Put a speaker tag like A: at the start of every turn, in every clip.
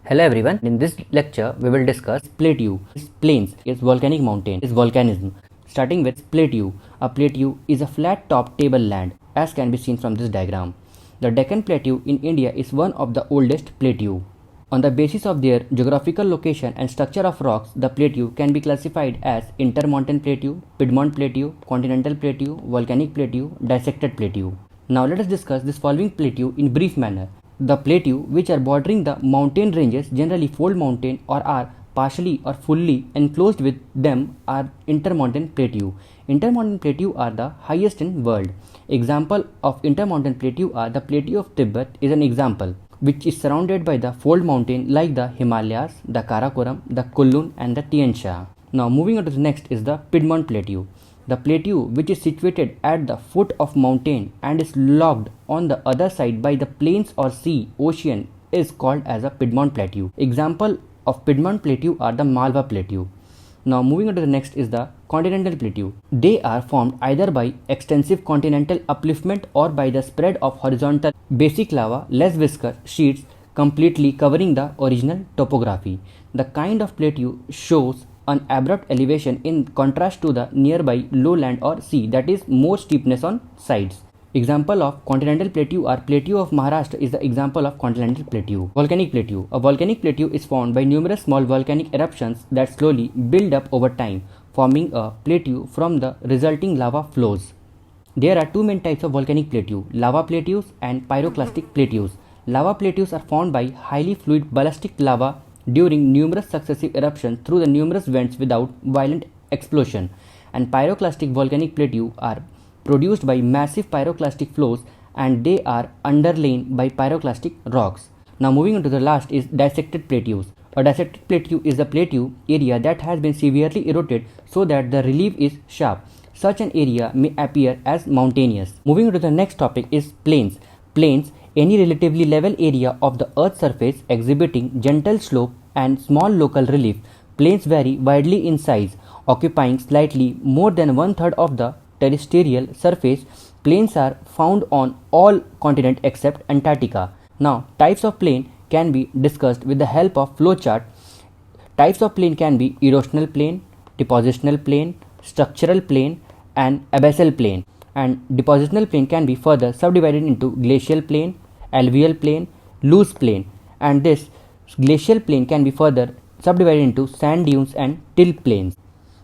A: Hello everyone, in this lecture we will discuss plateau. Plains is volcanic mountain, is volcanism. Starting with plateau. A plateau is a flat top tableland as can be seen from this diagram. The Deccan Plateau in India is one of the oldest plateau. On the basis of their geographical location and structure of rocks, the plateau can be classified as intermountain plateau, Piedmont plateau, continental plateau, volcanic plateau, dissected plateau. Now let us discuss this following plateau in brief manner. The plateau which are bordering the mountain ranges, generally fold mountain or are partially or fully enclosed with them, are intermountain plateau. Intermountain plateau are the highest in world. Example of intermountain plateau are the plateau of Tibet is an example, which is surrounded by the fold mountain like the Himalayas, the Karakoram, the Kulun and the Tian Sha. Now moving on to the next is the Piedmont Plateau. The plateau which is situated at the foot of mountain and is locked on the other side by the plains or sea, ocean is called as a Piedmont Plateau. Example of Piedmont Plateau are the Malwa Plateau. Now moving on to the next is the Continental Plateau. They are formed either by extensive continental upliftment or by the spread of horizontal basic lava, less viscous sheets completely covering the original topography. The kind of plateau shows an abrupt elevation in contrast to the nearby lowland or sea, that is more steepness on sides. Example of continental plateau are plateau of Maharashtra is the example of continental plateau. Volcanic plateau. A volcanic plateau is formed by numerous small volcanic eruptions that slowly build up over time, forming a plateau from the resulting lava flows. There are two main types of volcanic plateau, lava plateaus and pyroclastic plateaus. Lava plateaus are formed by highly fluid ballistic lava during numerous successive eruptions through the numerous vents without violent explosion, and pyroclastic volcanic plateaux are produced by massive pyroclastic flows and they are underlain by pyroclastic rocks. Now moving on to the last is dissected plateaus. A dissected plateau is a plateau area that has been severely eroded so that the relief is sharp. Such an area may appear as mountainous. Moving on to the next topic is plains. Plains, any relatively level area of the earth's surface exhibiting gentle slope and small local relief. Plains vary widely in size, occupying slightly more than one-third of the terrestrial surface. Plains are found on all continents except Antarctica. Now, types of plain can be discussed with the help of flowchart. Types of plain can be erosional plain, depositional plain, structural plain, and abyssal plain. And depositional plain can be further subdivided into glacial plain, alluvial plain, loose plain, and this glacial plain can be further subdivided into sand dunes and till plains.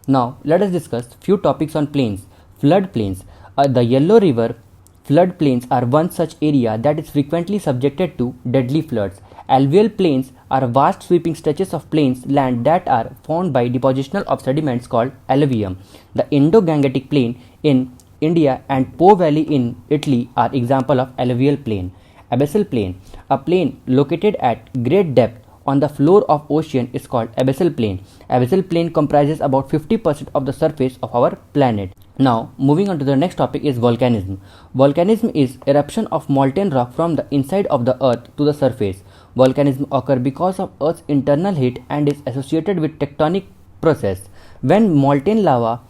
A: Now let us discuss few topics on plains. Flood plains. The Yellow River flood plains are one such area that is frequently subjected to deadly floods. Alluvial plains are vast sweeping stretches of plains land that are formed by depositional of sediments called alluvium. The Indo-Gangetic plain in India and Po Valley in Italy are example of alluvial plain. Abyssal plain. A plain located at great depth on the floor of ocean is called abyssal plain. Abyssal plain comprises about 50% of the surface of our planet. Now moving on to the next topic is volcanism. Volcanism is eruption of molten rock from the inside of the earth to the surface. Volcanism occurs because of earth's internal heat and is associated with tectonic process. When molten lava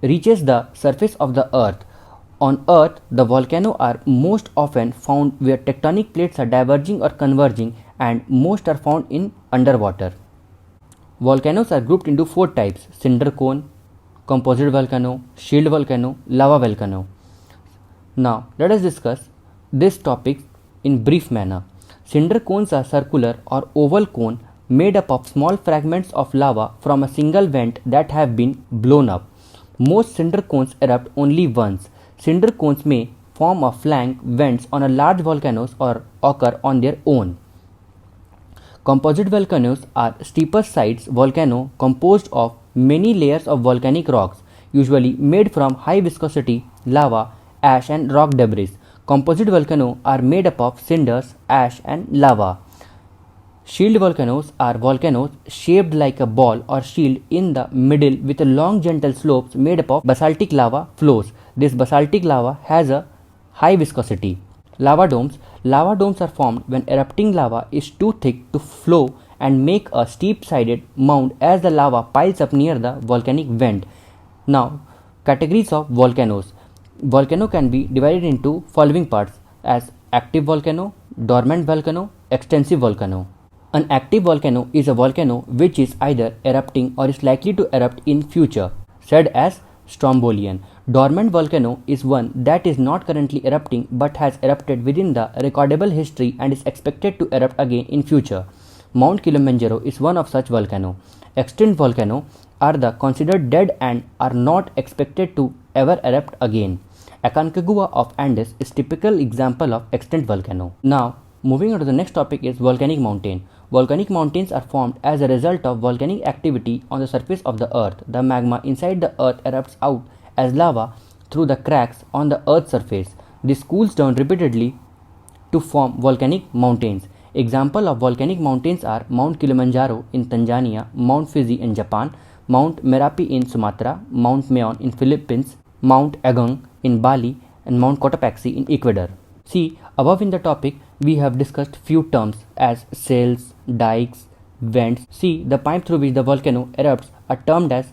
A: reaches the surface of the earth, on earth the volcanoes are most often found where tectonic plates are diverging or converging, and most are found in underwater. Volcanoes are grouped into four types: cinder cone, composite volcano, shield volcano, lava volcano. Now let us discuss this topic in brief manner. Cinder cones are circular or oval cone made up of small fragments of lava from a single vent that have been blown up. Most cinder cones erupt only once. Cinder cones may form a flank vents on a large volcanoes or occur on their own. Composite volcanoes are steeper sides volcano composed of many layers of volcanic rocks, usually made from high viscosity lava, ash and rock debris. Composite volcanoes are made up of cinders, ash and lava. Shield volcanoes are volcanoes shaped like a ball or shield in the middle with a long gentle slopes made up of basaltic lava flows. This basaltic lava has a high viscosity. Lava domes. Lava domes are formed when erupting lava is too thick to flow and make a steep-sided mound as the lava piles up near the volcanic vent. Now, categories of volcanoes. Volcano can be divided into following parts as active volcano, dormant volcano, extensive volcano. An active volcano is a volcano which is either erupting or is likely to erupt in future, said as Strombolian. Dormant volcano is one that is not currently erupting but has erupted within the recordable history and is expected to erupt again in future. Mount Kilimanjaro is one of such volcano. Extinct volcano are the considered dead and are not expected to ever erupt again. Aconcagua of Andes is typical example of extinct volcano. Now, moving on to the next topic is volcanic mountain. Volcanic mountains are formed as a result of volcanic activity on the surface of the earth. The magma inside the earth erupts out as lava through the cracks on the earth's surface. This cools down repeatedly to form volcanic mountains. Examples of volcanic mountains are Mount Kilimanjaro in Tanzania, Mount Fuji in Japan, Mount Merapi in Sumatra, Mount Meon in Philippines, Mount Agung in Bali, and Mount Cotopaxi in Ecuador. See, above in the topic, we have discussed few terms as sills, dikes, vents. See, the pipe through which the volcano erupts are termed as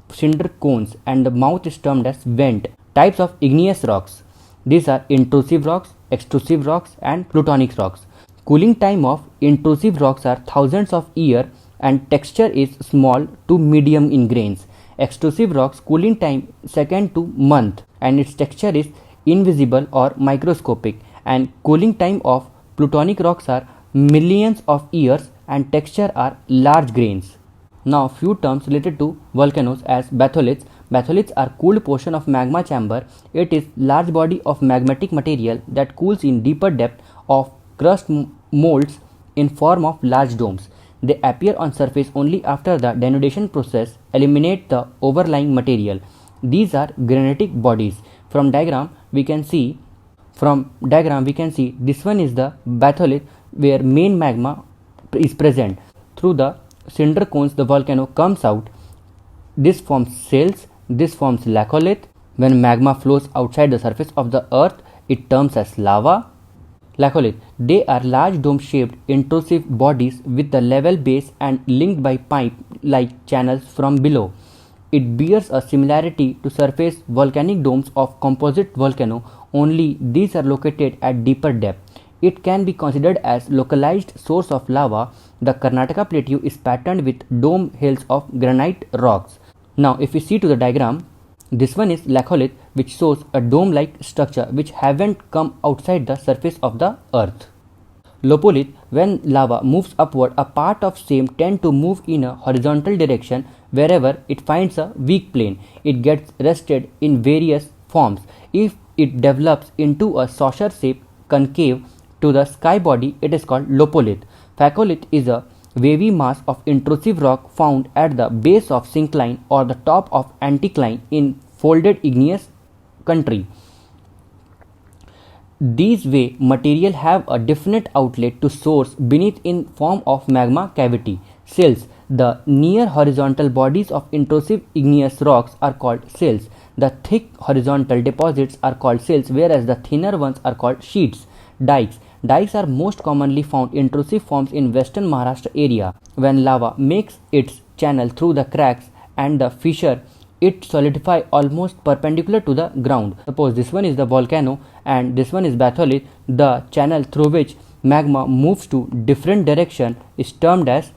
A: cinder cones and the mouth is termed as vent. Types of igneous rocks. These are intrusive rocks, extrusive rocks, and plutonic rocks. Cooling time of intrusive rocks are thousands of years and texture is small to medium in grains. Extrusive rocks cooling time second to month and its texture is invisible or microscopic, and cooling time of plutonic rocks are millions of years and texture are large grains. Now few terms related to volcanoes as batholiths. Batholiths are cooled portion of magma chamber. It is large body of magmatic material that cools in deeper depth of crust molds in form of large domes. They appear on surface only after the denudation process eliminate the overlying material. These are granitic bodies. From diagram we can see this one is the batholith where main magma is present. Through the cinder cones the volcano comes out. This forms sills, this forms laccolith. When magma flows outside the surface of the earth it terms as lava. Laccolith. They are large dome-shaped intrusive bodies with the level base and linked by pipe-like channels from below. It bears a similarity to surface volcanic domes of composite volcano, only these are located at deeper depth. It can be considered as localized source of lava. The Karnataka plateau is patterned with dome hills of granite rocks. Now if we see to the diagram, this one is laccolith which shows a dome-like structure which haven't come outside the surface of the earth. Lopolith, when lava moves upward, a part of same tend to move in a horizontal direction wherever it finds a weak plane. It gets rested in various forms. If it develops into a saucer shape concave to the sky body, it is called lopolith. Phacolith is a wavy mass of intrusive rock found at the base of syncline or the top of anticline in folded igneous country. These way material have a definite outlet to source beneath in form of magma cavity. Sills. The near horizontal bodies of intrusive igneous rocks are called sills. The thick horizontal deposits are called sills, whereas the thinner ones are called sheets. Dikes. Dikes are most commonly found intrusive forms in western Maharashtra area. When lava makes its channel through the cracks and the fissure, it solidifies almost perpendicular to the ground. Suppose this one is the volcano and this one is batholith. The channel through which magma moves to different direction is termed as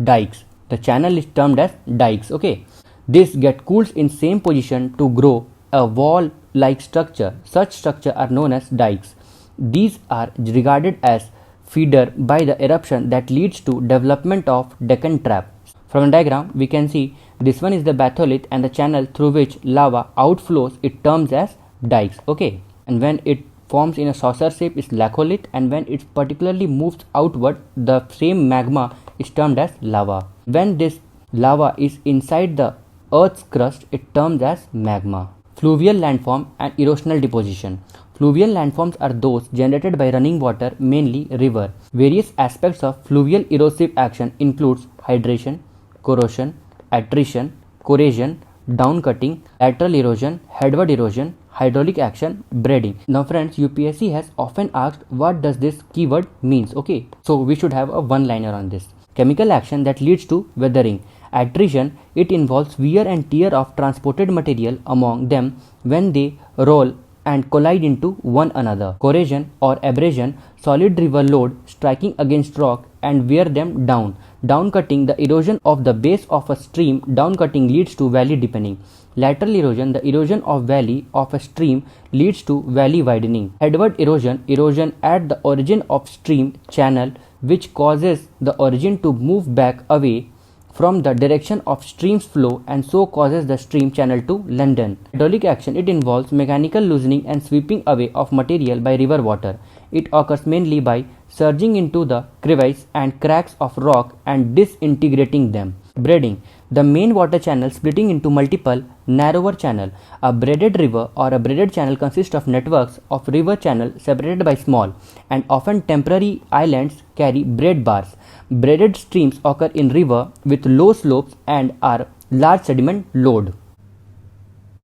A: dikes. The channel is termed as dikes. Okay. This get cooled in same position to grow a wall-like structure. Such structure are known as dikes. These are regarded as feeder by the eruption that leads to development of Deccan Trap. From the diagram we can see this one is the batholith and the channel through which lava outflows it terms as dikes. Okay, and when it forms in a saucer shape is laccolith, and when it particularly moves outward the same magma is termed as lava. When this lava is inside the earth's crust it terms as magma. Fluvial landform and erosional deposition. Fluvial landforms are those generated by running water, mainly river. Various aspects of fluvial erosive action includes hydration, corrosion, attrition, corrosion, downcutting, lateral erosion, headward erosion, hydraulic action, braiding. Now friends, UPSC has often asked what does this keyword means. Okay, so we should have a one-liner on this. Chemical action that leads to weathering. Attrition, it involves wear and tear of transported material among them when they roll and collide into one another. Corrosion or abrasion, solid river load striking against rock and wear them down. Downcutting, the erosion of the base of a stream. Downcutting leads to valley deepening. Lateral erosion, the erosion of valley of a stream leads to valley widening. Headward erosion, erosion at the origin of stream channel which causes the origin to move back away from the direction of stream's flow and so causes the stream channel to lengthen. Hydraulic action, it involves mechanical loosening and sweeping away of material by river water. It occurs mainly by surging into the crevices and cracks of rock and disintegrating them. Braiding, the main water channel splitting into multiple narrower channels. A braided river or a braided channel consists of networks of river channels separated by small and often temporary islands carry braid bars. Braided streams occur in river with low slopes and are large sediment load.